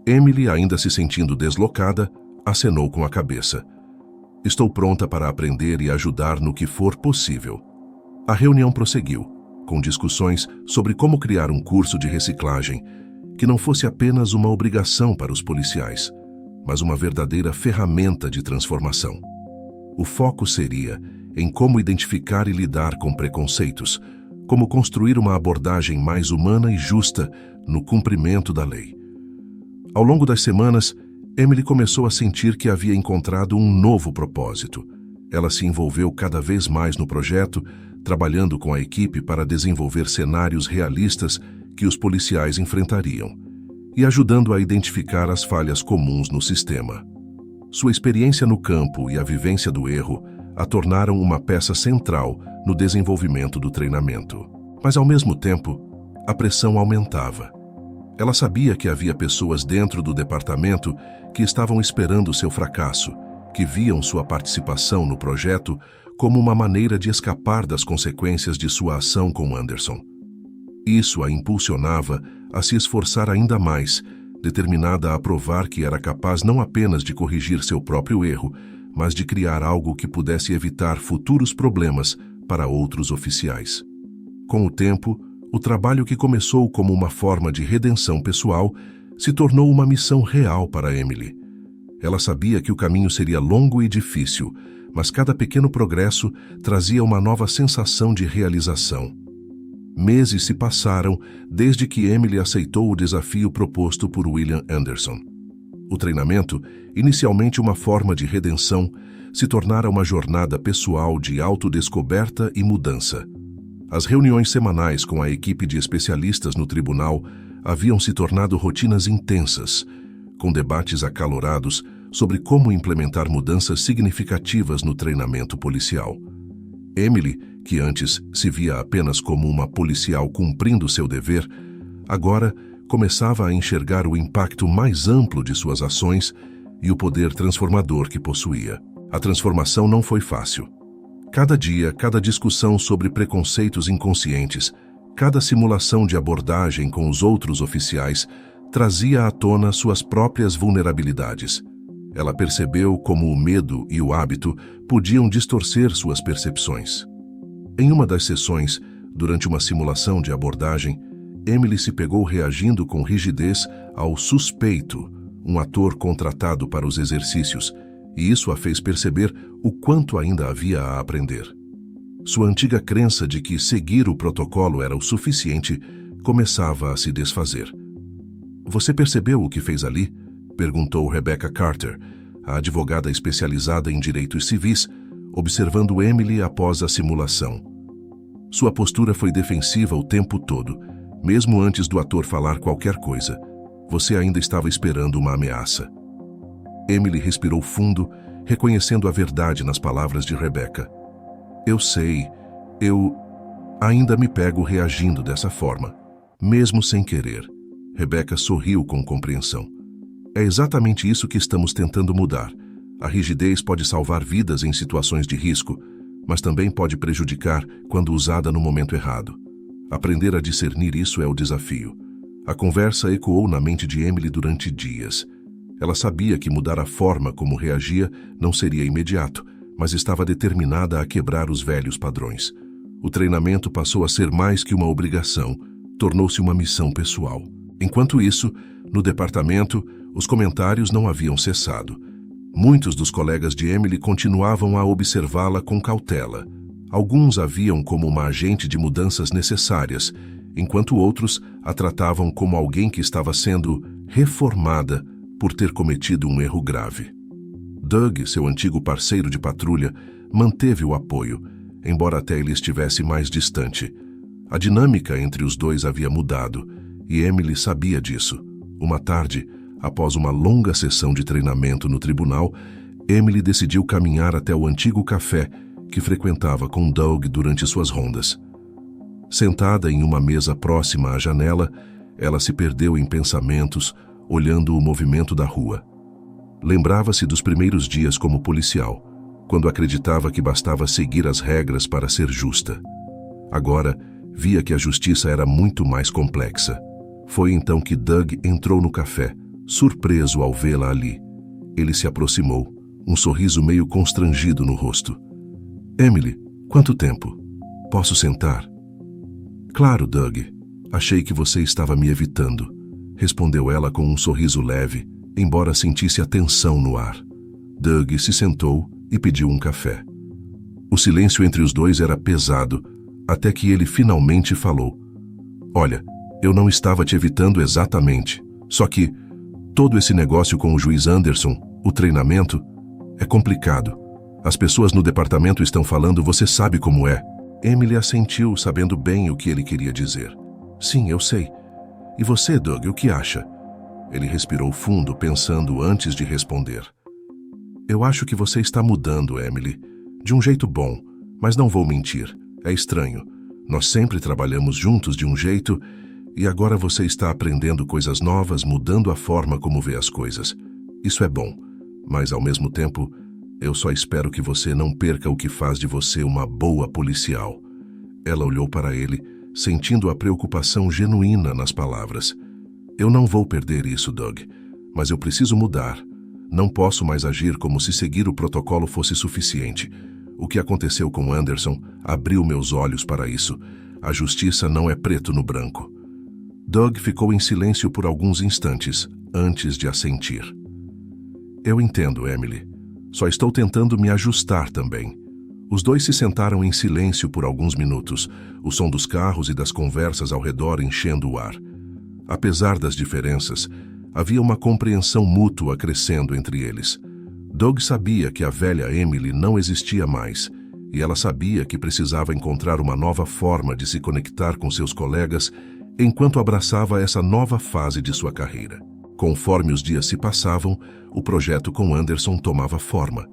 Emily, ainda se sentindo deslocada, acenou com a cabeça. Estou pronta para aprender e ajudar no que for possível. A reunião prosseguiu, com discussões sobre como criar um curso de reciclagem que não fosse apenas uma obrigação para os policiais, mas uma verdadeira ferramenta de transformação. O foco seria em como identificar e lidar com preconceitos, como construir uma abordagem mais humana e justa no cumprimento da lei. Ao longo das semanas, Emily começou a sentir que havia encontrado um novo propósito. Ela se envolveu cada vez mais no projeto, trabalhando com a equipe para desenvolver cenários realistas que os policiais enfrentariam, e ajudando a identificar as falhas comuns no sistema. Sua experiência no campo e a vivência do erro a tornaram uma peça central no desenvolvimento do treinamento. Mas, ao mesmo tempo, a pressão aumentava. Ela sabia que havia pessoas dentro do departamento que estavam esperando seu fracasso, que viam sua participação no projeto como uma maneira de escapar das consequências de sua ação com Anderson. Isso a impulsionava a se esforçar ainda mais, determinada a provar que era capaz não apenas de corrigir seu próprio erro, mas de criar algo que pudesse evitar futuros problemas para outros oficiais. Com o tempo, o trabalho que começou como uma forma de redenção pessoal se tornou uma missão real para Emily. Ela sabia que o caminho seria longo e difícil, mas cada pequeno progresso trazia uma nova sensação de realização. Meses se passaram desde que Emily aceitou o desafio proposto por William Anderson. O treinamento, inicialmente uma forma de redenção, se tornara uma jornada pessoal de autodescoberta e mudança. As reuniões semanais com a equipe de especialistas no tribunal haviam se tornado rotinas intensas, com debates acalorados sobre como implementar mudanças significativas no treinamento policial. Emily, que antes se via apenas como uma policial cumprindo seu dever, agora começava a enxergar o impacto mais amplo de suas ações e o poder transformador que possuía. A transformação não foi fácil. Cada dia, cada discussão sobre preconceitos inconscientes, cada simulação de abordagem com os outros oficiais trazia à tona suas próprias vulnerabilidades. Ela percebeu como o medo e o hábito podiam distorcer suas percepções. Em uma das sessões, durante uma simulação de abordagem, Emily se pegou reagindo com rigidez ao suspeito, um ator contratado para os exercícios, e isso a fez perceber o quanto ainda havia a aprender. Sua antiga crença de que seguir o protocolo era o suficiente começava a se desfazer. "Você percebeu o que fez ali?" perguntou Rebecca Carter, a advogada especializada em direitos civis, observando Emily após a simulação. Sua postura foi defensiva o tempo todo, Mesmo antes do ator falar qualquer coisa, você ainda estava esperando uma ameaça. Emily respirou fundo, reconhecendo a verdade nas palavras de Rebecca. Eu sei, eu ainda me pego reagindo dessa forma, mesmo sem querer. Rebecca sorriu com compreensão. É exatamente isso que estamos tentando mudar. A rigidez pode salvar vidas em situações de risco, mas também pode prejudicar quando usada no momento errado. Aprender a discernir isso é o desafio. A conversa ecoou na mente de Emily durante dias. Ela sabia que mudar a forma como reagia não seria imediato, mas estava determinada a quebrar os velhos padrões. O treinamento passou a ser mais que uma obrigação, tornou-se uma missão pessoal. Enquanto isso, no departamento, os comentários não haviam cessado. Muitos dos colegas de Emily continuavam a observá-la com cautela. Alguns a viam como uma agente de mudanças necessárias, enquanto outros a tratavam como alguém que estava sendo reformada por ter cometido um erro grave. Doug, seu antigo parceiro de patrulha, manteve o apoio, embora até ele estivesse mais distante. A dinâmica entre os dois havia mudado, e Emily sabia disso. Uma tarde, após uma longa sessão de treinamento no tribunal, Emily decidiu caminhar até o antigo café que frequentava com Doug durante suas rondas. Sentada em uma mesa próxima à janela, ela se perdeu em pensamentos, olhando o movimento da rua. Lembrava-se dos primeiros dias como policial, quando acreditava que bastava seguir as regras para ser justa. Agora, via que a justiça era muito mais complexa. Foi então que Doug entrou no café, surpreso ao vê-la ali. Ele se aproximou, um sorriso meio constrangido no rosto. Emily, quanto tempo? Posso sentar? Claro, Doug. Achei que você estava me evitando, respondeu ela com um sorriso leve, embora sentisse a tensão no ar. Doug se sentou e pediu um café. O silêncio entre os dois era pesado, até que ele finalmente falou. Olha, eu não estava te evitando exatamente, só que todo esse negócio com o juiz Anderson, o treinamento, é complicado. As pessoas no departamento estão falando, você sabe como é. Emily assentiu, sabendo bem o que ele queria dizer. Sim, eu sei. E você, Doug, o que acha? Ele respirou fundo, pensando antes de responder. Eu acho que você está mudando, Emily. De um jeito bom, mas não vou mentir. É estranho. Nós sempre trabalhamos juntos de um jeito e agora você está aprendendo coisas novas, mudando a forma como vê as coisas. Isso é bom, mas ao mesmo tempo, eu só espero que você não perca o que faz de você uma boa policial. Ela olhou para ele, sentindo a preocupação genuína nas palavras. Eu não vou perder isso, Doug, mas eu preciso mudar. Não posso mais agir como se seguir o protocolo fosse suficiente. O que aconteceu com Anderson abriu meus olhos para isso. A justiça não é preto no branco. Doug ficou em silêncio por alguns instantes, antes de assentir. Eu entendo, Emily. Só estou tentando me ajustar também. Os dois se sentaram em silêncio por alguns minutos, o som dos carros e das conversas ao redor enchendo o ar. Apesar das diferenças, havia uma compreensão mútua crescendo entre eles. Doug sabia que a velha Emily não existia mais, e ela sabia que precisava encontrar uma nova forma de se conectar com seus colegas enquanto abraçava essa nova fase de sua carreira. Conforme os dias se passavam, o projeto com Anderson tomava forma.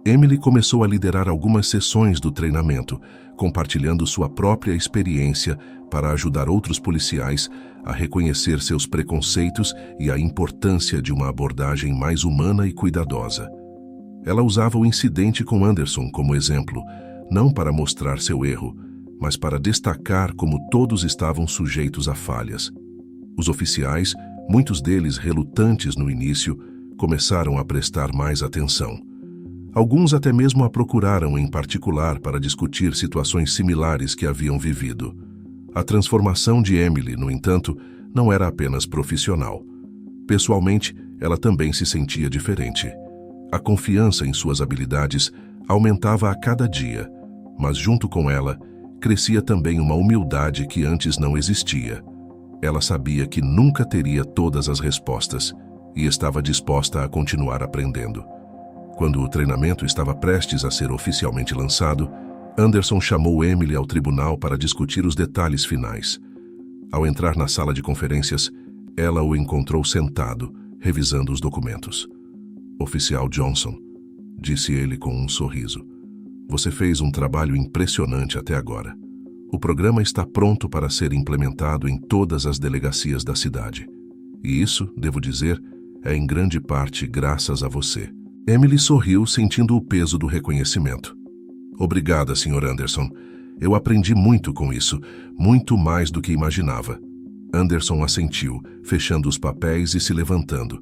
Emily começou a liderar algumas sessões do treinamento, compartilhando sua própria experiência para ajudar outros policiais a reconhecer seus preconceitos e a importância de uma abordagem mais humana e cuidadosa. Ela usava o incidente com Anderson como exemplo, não para mostrar seu erro, mas para destacar como todos estavam sujeitos a falhas. Os oficiais, muitos deles relutantes no início, começaram a prestar mais atenção. Alguns até mesmo a procuraram em particular para discutir situações similares que haviam vivido. A transformação de Emily, no entanto, não era apenas profissional. Pessoalmente, ela também se sentia diferente. A confiança em suas habilidades aumentava a cada dia, mas junto com ela, crescia também uma humildade que antes não existia. Ela sabia que nunca teria todas as respostas e estava disposta a continuar aprendendo. Quando o treinamento estava prestes a ser oficialmente lançado, Anderson chamou Emily ao tribunal para discutir os detalhes finais. Ao entrar na sala de conferências, ela o encontrou sentado, revisando os documentos. "Oficial Johnson", disse ele com um sorriso, "você fez um trabalho impressionante até agora. O programa está pronto para ser implementado em todas as delegacias da cidade. E isso, devo dizer, é em grande parte graças a você." Emily sorriu, sentindo o peso do reconhecimento. "Obrigada, Sr. Anderson. Eu aprendi muito com isso, muito mais do que imaginava." Anderson assentiu, fechando os papéis e se levantando.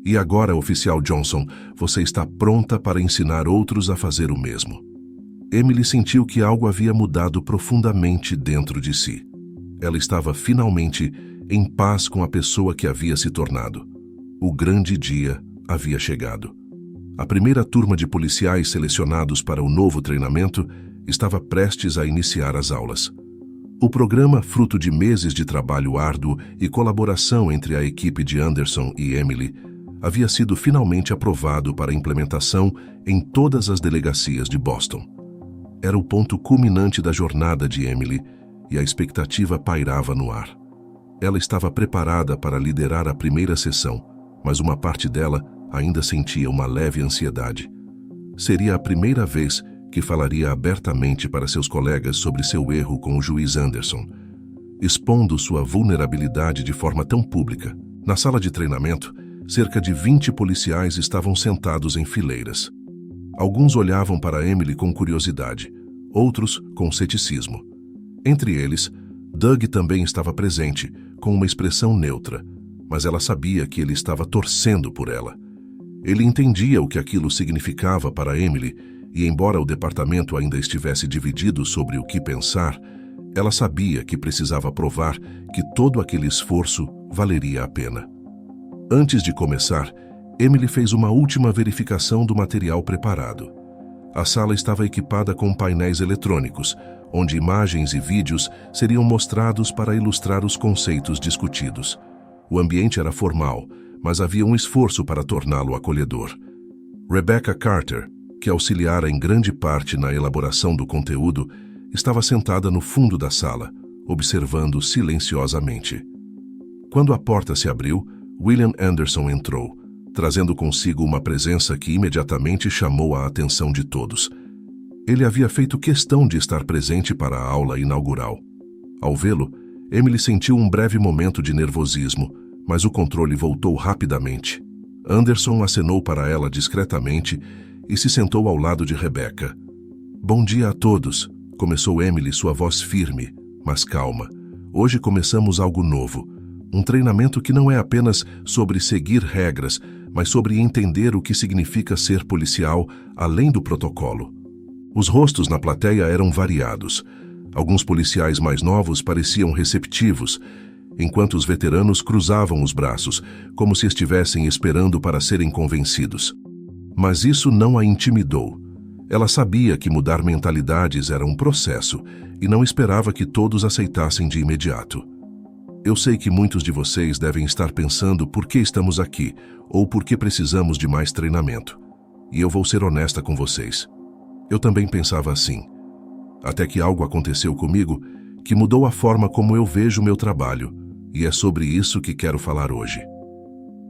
"E agora, oficial Johnson, você está pronta para ensinar outros a fazer o mesmo." Emily sentiu que algo havia mudado profundamente dentro de si. Ela estava finalmente em paz com a pessoa que havia se tornado. O grande dia havia chegado. A primeira turma de policiais selecionados para o novo treinamento estava prestes a iniciar as aulas. O programa, fruto de meses de trabalho árduo e colaboração entre a equipe de Anderson e Emily, havia sido finalmente aprovado para implementação em todas as delegacias de Boston. Era o ponto culminante da jornada de Emily e a expectativa pairava no ar. Ela estava preparada para liderar a primeira sessão, mas uma parte dela ainda sentia uma leve ansiedade. Seria a primeira vez que falaria abertamente para seus colegas sobre seu erro com o juiz Anderson, expondo sua vulnerabilidade de forma tão pública. Na sala de treinamento, cerca de 20 policiais estavam sentados em fileiras. Alguns olhavam para Emily com curiosidade, outros com ceticismo. Entre eles, Doug também estava presente, com uma expressão neutra, mas ela sabia que ele estava torcendo por ela. Ele entendia o que aquilo significava para Emily, e embora o departamento ainda estivesse dividido sobre o que pensar, ela sabia que precisava provar que todo aquele esforço valeria a pena. Antes de começar, Emily fez uma última verificação do material preparado. A sala estava equipada com painéis eletrônicos, onde imagens e vídeos seriam mostrados para ilustrar os conceitos discutidos. O ambiente era formal, mas havia um esforço para torná-lo acolhedor. Rebecca Carter, que auxiliara em grande parte na elaboração do conteúdo, estava sentada no fundo da sala, observando silenciosamente. Quando a porta se abriu, William Anderson entrou, trazendo consigo uma presença que imediatamente chamou a atenção de todos. Ele havia feito questão de estar presente para a aula inaugural. Ao vê-lo, Emily sentiu um breve momento de nervosismo, mas o controle voltou rapidamente. Anderson acenou para ela discretamente e se sentou ao lado de Rebecca. "Bom dia a todos", começou Emily, sua voz firme, mas calma. "Hoje começamos algo novo. Um treinamento que não é apenas sobre seguir regras, mas sobre entender o que significa ser policial além do protocolo." Os rostos na plateia eram variados. Alguns policiais mais novos pareciam receptivos, enquanto os veteranos cruzavam os braços, como se estivessem esperando para serem convencidos. Mas isso não a intimidou. Ela sabia que mudar mentalidades era um processo e não esperava que todos aceitassem de imediato. "Eu sei que muitos de vocês devem estar pensando por que estamos aqui ou por que precisamos de mais treinamento. E eu vou ser honesta com vocês. Eu também pensava assim. Até que algo aconteceu comigo que mudou a forma como eu vejo meu trabalho, e é sobre isso que quero falar hoje."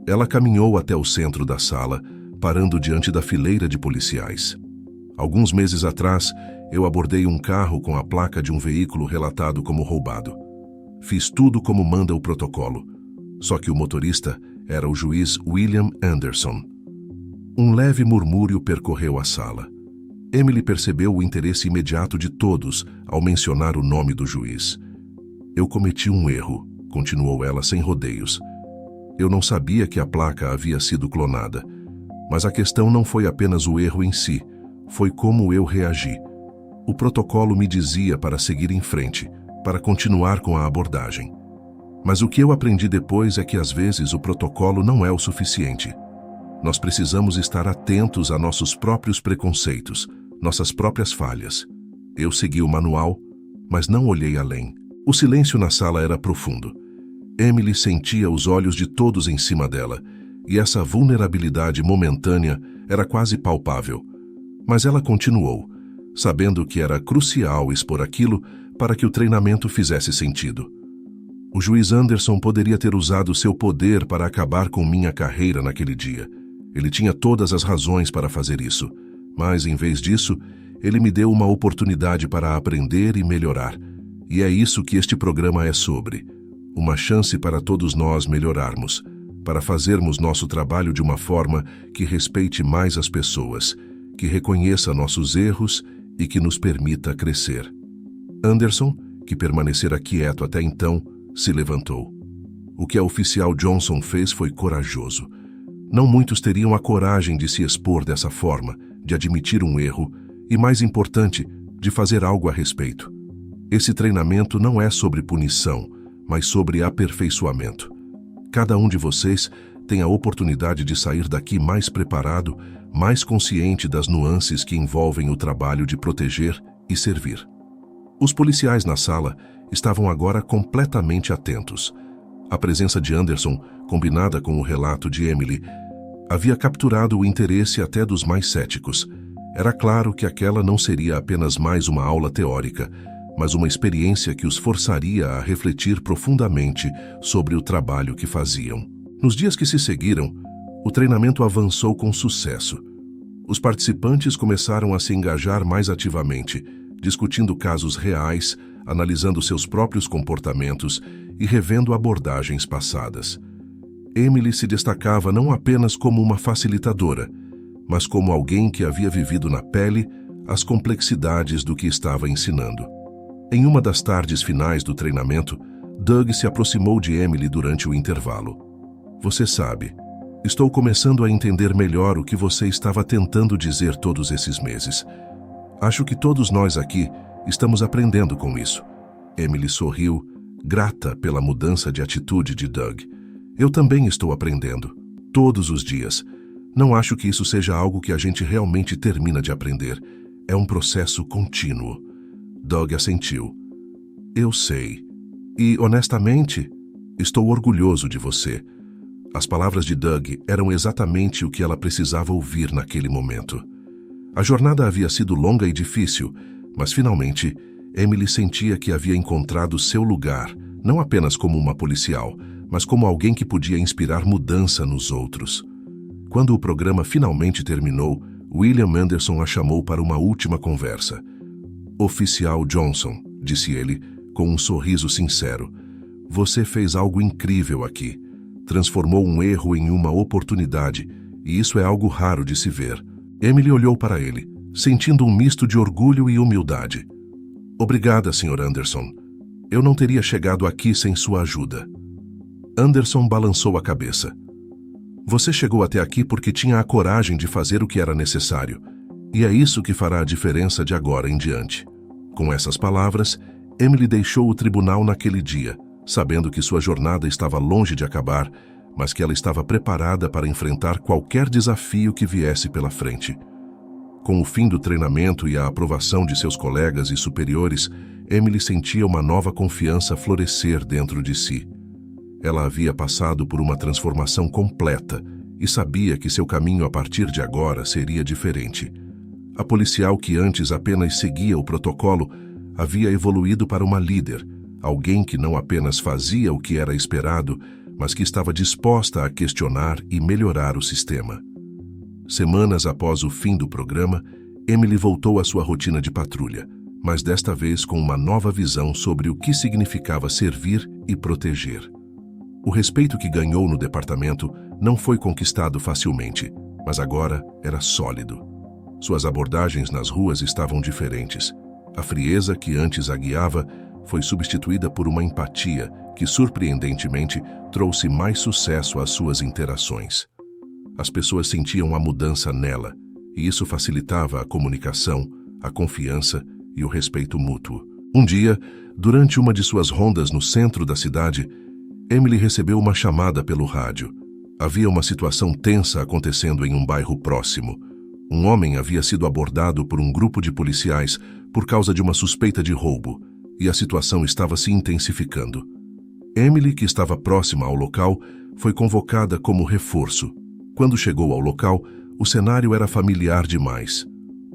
Ela caminhou até o centro da sala, parando diante da fileira de policiais. "Alguns meses atrás, eu abordei um carro com a placa de um veículo relatado como roubado. Fiz tudo como manda o protocolo, só que o motorista era o juiz William Anderson." Um leve murmúrio percorreu a sala. Emily percebeu o interesse imediato de todos ao mencionar o nome do juiz. "Eu cometi um erro", continuou ela sem rodeios. "Eu não sabia que a placa havia sido clonada. Mas a questão não foi apenas o erro em si, foi como eu reagi. O protocolo me dizia para seguir em frente, para continuar com a abordagem. Mas o que eu aprendi depois é que às vezes o protocolo não é o suficiente. Nós precisamos estar atentos a nossos próprios preconceitos, nossas próprias falhas. Eu segui o manual, mas não olhei além." O silêncio na sala era profundo. Emily sentia os olhos de todos em cima dela, e essa vulnerabilidade momentânea era quase palpável. Mas ela continuou, sabendo que era crucial expor aquilo para que o treinamento fizesse sentido. O juiz Anderson poderia ter usado seu poder para acabar com minha carreira naquele dia. Ele tinha todas as razões para fazer isso, mas, em vez disso, ele me deu uma oportunidade para aprender e melhorar. E é isso que este programa é sobre. Uma chance para todos nós melhorarmos, para fazermos nosso trabalho de uma forma que respeite mais as pessoas, que reconheça nossos erros e que nos permita crescer. Anderson, que permanecera quieto até então, se levantou. O que a oficial Johnson fez foi corajoso. Não muitos teriam a coragem de se expor dessa forma, de admitir um erro e, mais importante, de fazer algo a respeito. Esse treinamento não é sobre punição, mas sobre aperfeiçoamento. Cada um de vocês tem a oportunidade de sair daqui mais preparado, mais consciente das nuances que envolvem o trabalho de proteger e servir. Os policiais na sala estavam agora completamente atentos. A presença de Anderson, combinada com o relato de Emily, havia capturado o interesse até dos mais céticos. Era claro que aquela não seria apenas mais uma aula teórica, mas uma experiência que os forçaria a refletir profundamente sobre o trabalho que faziam. Nos dias que se seguiram, o treinamento avançou com sucesso. Os participantes começaram a se engajar mais ativamente, discutindo casos reais, analisando seus próprios comportamentos e revendo abordagens passadas. Emily se destacava não apenas como uma facilitadora, mas como alguém que havia vivido na pele as complexidades do que estava ensinando. Em uma das tardes finais do treinamento, Doug se aproximou de Emily durante o intervalo. Você sabe, estou começando a entender melhor o que você estava tentando dizer todos esses meses. Acho que todos nós aqui estamos aprendendo com isso. Emily sorriu, grata pela mudança de atitude de Doug. Eu também estou aprendendo, todos os dias. Não acho que isso seja algo que a gente realmente termina de aprender. É um processo contínuo. Doug assentiu. Eu sei. E, honestamente, estou orgulhoso de você. As palavras de Doug eram exatamente o que ela precisava ouvir naquele momento. A jornada havia sido longa e difícil, mas finalmente Emily sentia que havia encontrado seu lugar, não apenas como uma policial, mas como alguém que podia inspirar mudança nos outros. Quando o programa finalmente terminou, William Anderson a chamou para uma última conversa. Oficial Johnson, disse ele, com um sorriso sincero, você fez algo incrível aqui. Transformou um erro em uma oportunidade, e isso é algo raro de se ver. Emily olhou para ele, sentindo um misto de orgulho e humildade. Obrigada, Sr. Anderson. Eu não teria chegado aqui sem sua ajuda. Anderson balançou a cabeça. Você chegou até aqui porque tinha a coragem de fazer o que era necessário, e é isso que fará a diferença de agora em diante. Com essas palavras, Emily deixou o tribunal naquele dia, sabendo que sua jornada estava longe de acabar, mas que ela estava preparada para enfrentar qualquer desafio que viesse pela frente. Com o fim do treinamento e a aprovação de seus colegas e superiores, Emily sentia uma nova confiança florescer dentro de si. Ela havia passado por uma transformação completa e sabia que seu caminho a partir de agora seria diferente. A policial que antes apenas seguia o protocolo havia evoluído para uma líder, alguém que não apenas fazia o que era esperado, mas que estava disposta a questionar e melhorar o sistema. Semanas após o fim do programa, Emily voltou à sua rotina de patrulha, mas desta vez com uma nova visão sobre o que significava servir e proteger. O respeito que ganhou no departamento não foi conquistado facilmente, mas agora era sólido. Suas abordagens nas ruas estavam diferentes. A frieza que antes a guiava foi substituída por uma empatia que, surpreendentemente, trouxe mais sucesso às suas interações. As pessoas sentiam a mudança nela, e isso facilitava a comunicação, a confiança e o respeito mútuo. Um dia, durante uma de suas rondas no centro da cidade, Emily recebeu uma chamada pelo rádio. Havia uma situação tensa acontecendo em um bairro próximo. Um homem havia sido abordado por um grupo de policiais por causa de uma suspeita de roubo, e a situação estava se intensificando. Emily, que estava próxima ao local, foi convocada como reforço. Quando chegou ao local, o cenário era familiar demais.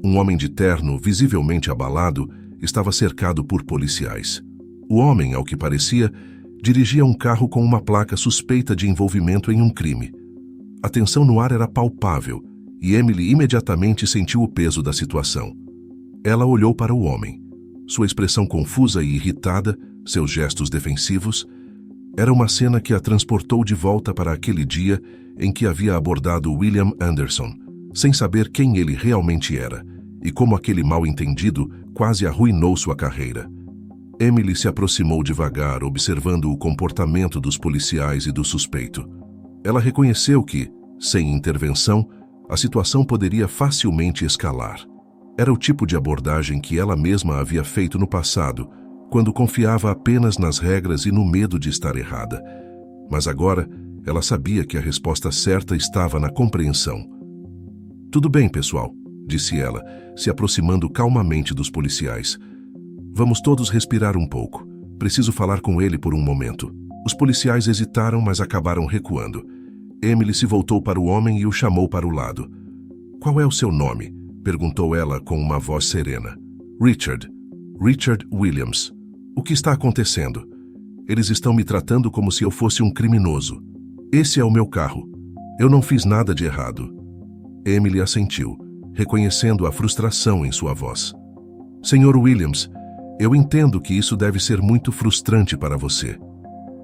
Um homem de terno, visivelmente abalado, estava cercado por policiais. O homem, ao que parecia, Dirigia um carro com uma placa suspeita de envolvimento em um crime. A tensão no ar era palpável e Emily imediatamente sentiu o peso da situação. Ela olhou para o homem. Sua expressão confusa e irritada, seus gestos defensivos, era uma cena que a transportou de volta para aquele dia em que havia abordado William Anderson, sem saber quem ele realmente era e como aquele mal-entendido quase arruinou sua carreira. Emily se aproximou devagar, observando o comportamento dos policiais e do suspeito. Ela reconheceu que, sem intervenção, a situação poderia facilmente escalar. Era o tipo de abordagem que ela mesma havia feito no passado, quando confiava apenas nas regras e no medo de estar errada. Mas agora, ela sabia que a resposta certa estava na compreensão. "Tudo bem, pessoal", disse ela, se aproximando calmamente dos policiais. "Vamos todos respirar um pouco. Preciso falar com ele por um momento." Os policiais hesitaram, mas acabaram recuando. Emily se voltou para o homem e o chamou para o lado. "Qual é o seu nome?" perguntou ela com uma voz serena. "Richard. Richard Williams. O que está acontecendo? Eles estão me tratando como se eu fosse um criminoso. Esse é o meu carro. Eu não fiz nada de errado." Emily assentiu, reconhecendo a frustração em sua voz. "Senhor Williams, eu entendo que isso deve ser muito frustrante para você.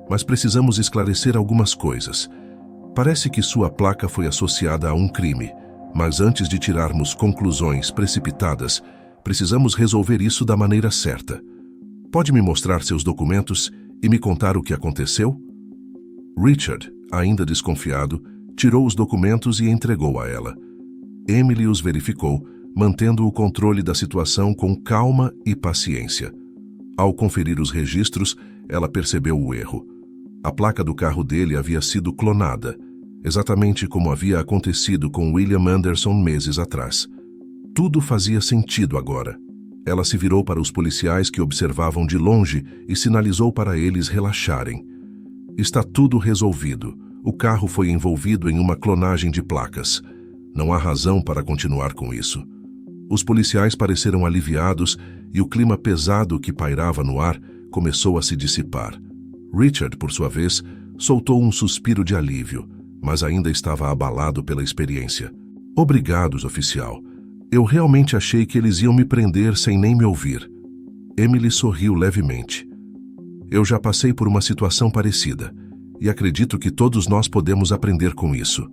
Mas precisamos esclarecer algumas coisas. Parece que sua placa foi associada a um crime, mas antes de tirarmos conclusões precipitadas, precisamos resolver isso da maneira certa. Pode me mostrar seus documentos e me contar o que aconteceu?" Richard, ainda desconfiado, tirou os documentos e entregou a ela. Emily os verificou, mantendo o controle da situação com calma e paciência. Ao conferir os registros, ela percebeu o erro. A placa do carro dele havia sido clonada, exatamente como havia acontecido com William Anderson meses atrás. Tudo fazia sentido agora. Ela se virou para os policiais que observavam de longe e sinalizou para eles relaxarem. "Está tudo resolvido. O carro foi envolvido em uma clonagem de placas. Não há razão para continuar com isso." Os policiais pareceram aliviados e o clima pesado que pairava no ar começou a se dissipar. Richard, por sua vez, soltou um suspiro de alívio, mas ainda estava abalado pela experiência. "Obrigados, oficial. Eu realmente achei que eles iam me prender sem nem me ouvir." Emily sorriu levemente. "Eu já passei por uma situação parecida, e acredito que todos nós podemos aprender com isso."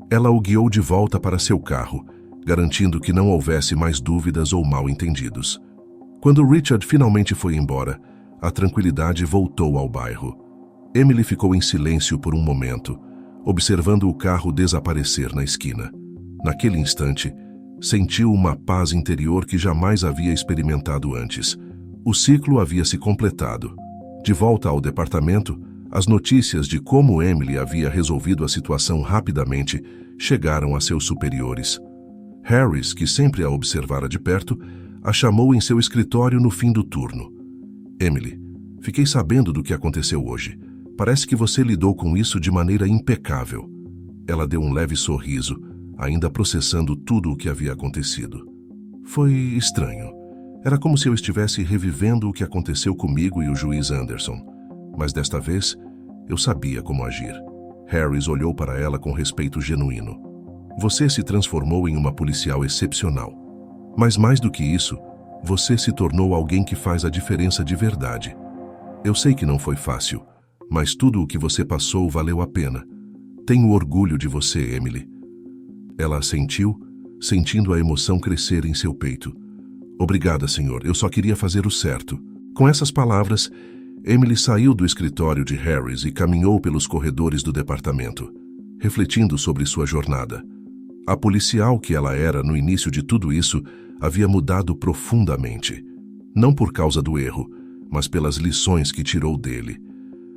Ela o guiou de volta para seu carro, garantindo que não houvesse mais dúvidas ou mal-entendidos. Quando Richard finalmente foi embora, a tranquilidade voltou ao bairro. Emily ficou em silêncio por um momento, observando o carro desaparecer na esquina. Naquele instante, sentiu uma paz interior que jamais havia experimentado antes. O ciclo havia se completado. De volta ao departamento, as notícias de como Emily havia resolvido a situação rapidamente chegaram a seus superiores. Harris, que sempre a observara de perto, a chamou em seu escritório no fim do turno. "Emily, fiquei sabendo do que aconteceu hoje. Parece que você lidou com isso de maneira impecável." Ela deu um leve sorriso, ainda processando tudo o que havia acontecido. "Foi estranho. Era como se eu estivesse revivendo o que aconteceu comigo e o juiz Anderson. Mas desta vez, eu sabia como agir." Harris olhou para ela com respeito genuíno. "Você se transformou em uma policial excepcional. Mas mais do que isso, você se tornou alguém que faz a diferença de verdade. Eu sei que não foi fácil, mas tudo o que você passou valeu a pena. Tenho orgulho de você, Emily." Ela assentiu, sentindo a emoção crescer em seu peito. "Obrigada, senhor. Eu só queria fazer o certo." Com essas palavras, Emily saiu do escritório de Harris e caminhou pelos corredores do departamento, refletindo sobre sua jornada. A policial que ela era no início de tudo isso havia mudado profundamente. Não por causa do erro, mas pelas lições que tirou dele.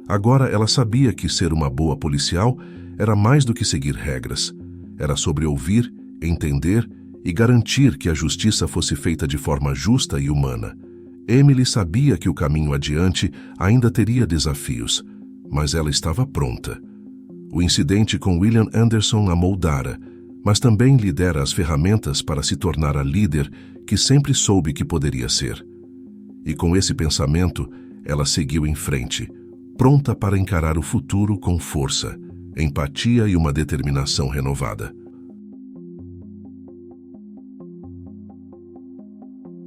Agora ela sabia que ser uma boa policial era mais do que seguir regras. Era sobre ouvir, entender e garantir que a justiça fosse feita de forma justa e humana. Emily sabia que o caminho adiante ainda teria desafios, mas ela estava pronta. O incidente com William Anderson a moldara, mas também lhe dera as ferramentas para se tornar a líder que sempre soube que poderia ser. E com esse pensamento, ela seguiu em frente, pronta para encarar o futuro com força, empatia e uma determinação renovada.